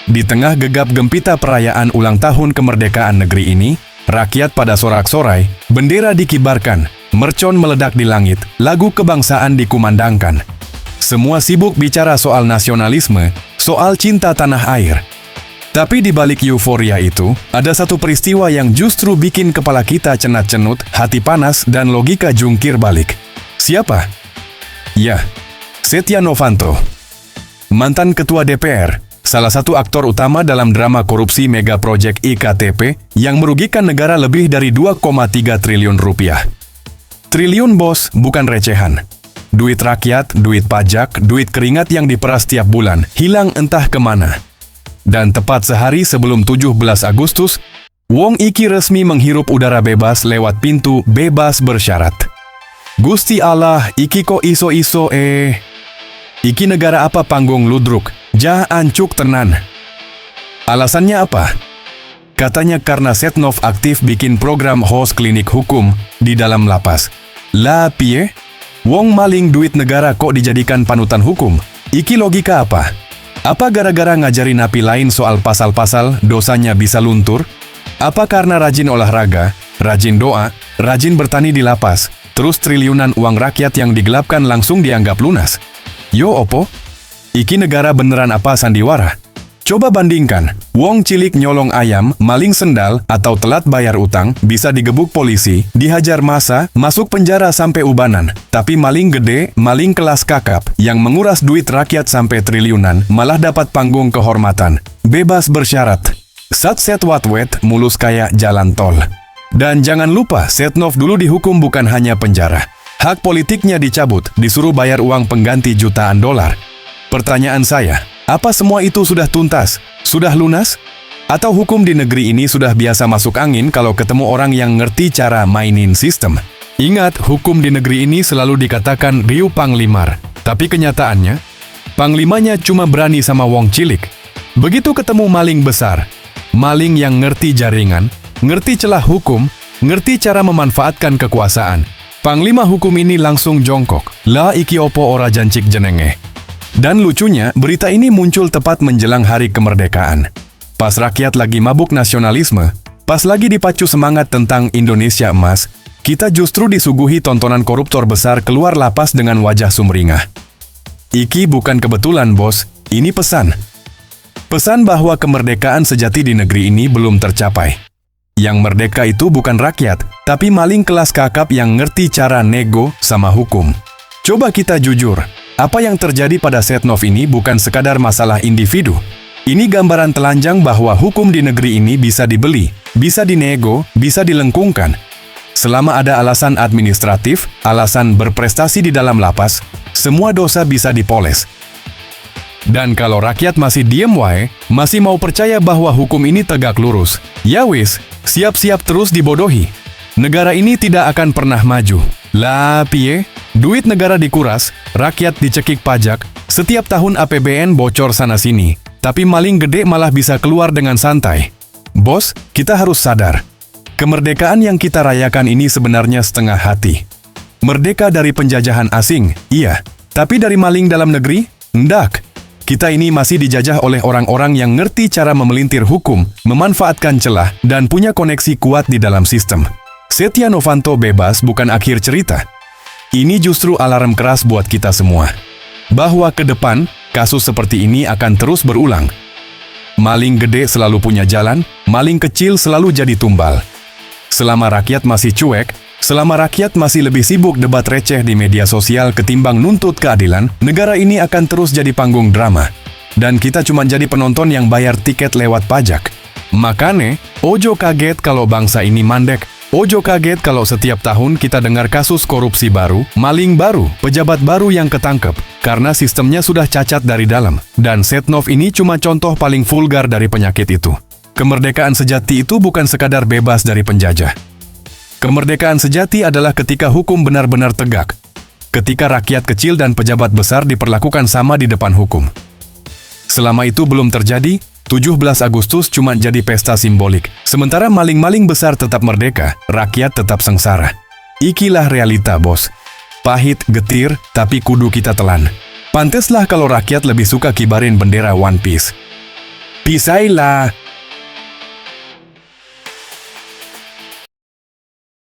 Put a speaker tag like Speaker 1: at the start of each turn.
Speaker 1: Di tengah gegap gempita perayaan ulang tahun kemerdekaan negeri ini, rakyat pada sorak-sorai, bendera dikibarkan, mercon meledak di langit, lagu kebangsaan dikumandangkan. Semua sibuk bicara soal nasionalisme, soal cinta tanah air. Tapi di balik euforia itu, ada satu peristiwa yang justru bikin kepala kita cenat-cenut, hati panas, dan logika jungkir balik. Siapa? Ya, Setia Novanto. Mantan Ketua DPR, salah satu aktor utama dalam drama korupsi mega proyek IKTP yang merugikan negara lebih dari 2,3 triliun rupiah. Triliun bos, bukan recehan. Duit rakyat, duit pajak, duit keringat yang diperas tiap bulan, hilang entah kemana. Dan tepat sehari sebelum 17 Agustus, Wong Iki resmi menghirup udara bebas lewat pintu bebas bersyarat. Gusti Allah, Iki kok iso-iso Iki negara apa panggung ludruk, jah ancuk tenan. Alasannya apa? Katanya karena Setnov aktif bikin program host klinik hukum di dalam lapas. Lah piye? Wong maling duit negara kok dijadikan panutan hukum? Iki logika apa? Apa gara-gara ngajarin napi lain soal pasal-pasal dosanya bisa luntur? Apa karena rajin olahraga, rajin doa, rajin bertani di lapas, terus triliunan uang rakyat yang digelapkan langsung dianggap lunas? Yo opo? Iki negara beneran apa sandiwara? Coba bandingkan, wong cilik nyolong ayam, maling sendal, atau telat bayar utang, bisa digebuk polisi, dihajar massa, masuk penjara sampai ubanan. Tapi maling gede, maling kelas kakap, yang menguras duit rakyat sampai triliunan, malah dapat panggung kehormatan. Bebas bersyarat. Sat-set wat-wet, mulus kayak jalan tol. Dan jangan lupa, Setnov dulu dihukum bukan hanya penjara. Hak politiknya dicabut, disuruh bayar uang pengganti jutaan dolar. Pertanyaan saya, apa semua itu sudah tuntas? Sudah lunas? Atau hukum di negeri ini sudah biasa masuk angin kalau ketemu orang yang ngerti cara mainin sistem? Ingat, hukum di negeri ini selalu dikatakan riuh panglimar. Tapi kenyataannya, panglimanya cuma berani sama wong cilik. Begitu ketemu maling besar, maling yang ngerti jaringan, ngerti celah hukum, ngerti cara memanfaatkan kekuasaan, panglima hukum ini langsung jongkok. Lah iki opo ora jancik jenenge. Dan lucunya, berita ini muncul tepat menjelang hari kemerdekaan. Pas rakyat lagi mabuk nasionalisme, pas lagi dipacu semangat tentang Indonesia emas, kita justru disuguhi tontonan koruptor besar keluar lapas dengan wajah sumringah. Iki bukan kebetulan, bos. Ini pesan. Pesan bahwa kemerdekaan sejati di negeri ini belum tercapai. Yang merdeka itu bukan rakyat, tapi maling kelas kakap yang ngerti cara nego sama hukum. Coba kita jujur. Apa yang terjadi pada Setnov ini bukan sekadar masalah individu. Ini gambaran telanjang bahwa hukum di negeri ini bisa dibeli, bisa dinego, bisa dilengkungkan. Selama ada alasan administratif, alasan berprestasi di dalam lapas, semua dosa bisa dipoles. Dan kalau rakyat masih diem wae, masih mau percaya bahwa hukum ini tegak lurus, ya wis, siap-siap terus dibodohi. Negara ini tidak akan pernah maju. Lah piye? Duit negara dikuras, rakyat dicekik pajak, setiap tahun APBN bocor sana-sini, tapi maling gede malah bisa keluar dengan santai. Bos, kita harus sadar. Kemerdekaan yang kita rayakan ini sebenarnya setengah hati. Merdeka dari penjajahan asing, iya. Tapi dari maling dalam negeri? Ndak. Kita ini masih dijajah oleh orang-orang yang ngerti cara memelintir hukum, memanfaatkan celah, dan punya koneksi kuat di dalam sistem. Setia Novanto bebas bukan akhir cerita. Ini justru alarm keras buat kita semua. Bahwa ke depan, kasus seperti ini akan terus berulang. Maling gede selalu punya jalan, maling kecil selalu jadi tumbal. Selama rakyat masih cuek, selama rakyat masih lebih sibuk debat receh di media sosial ketimbang nuntut keadilan, negara ini akan terus jadi panggung drama. Dan kita cuma jadi penonton yang bayar tiket lewat pajak. Makane, ojo kaget kalau bangsa ini mandek. Ojo kaget kalau setiap tahun kita dengar kasus korupsi baru, maling baru, pejabat baru yang ketangkep, karena sistemnya sudah cacat dari dalam. Dan Setnov ini cuma contoh paling vulgar dari penyakit itu. Kemerdekaan sejati itu bukan sekadar bebas dari penjajah. Kemerdekaan sejati adalah ketika hukum benar-benar tegak. Ketika rakyat kecil dan pejabat besar diperlakukan sama di depan hukum. Selama itu belum terjadi, 17 Agustus cuma jadi pesta simbolik. Sementara maling-maling besar tetap merdeka, rakyat tetap sengsara. Ikilah realita, bos. Pahit, getir, tapi kudu kita telan. Panteslah kalau rakyat lebih suka kibarin bendera One Piece. Pisailah,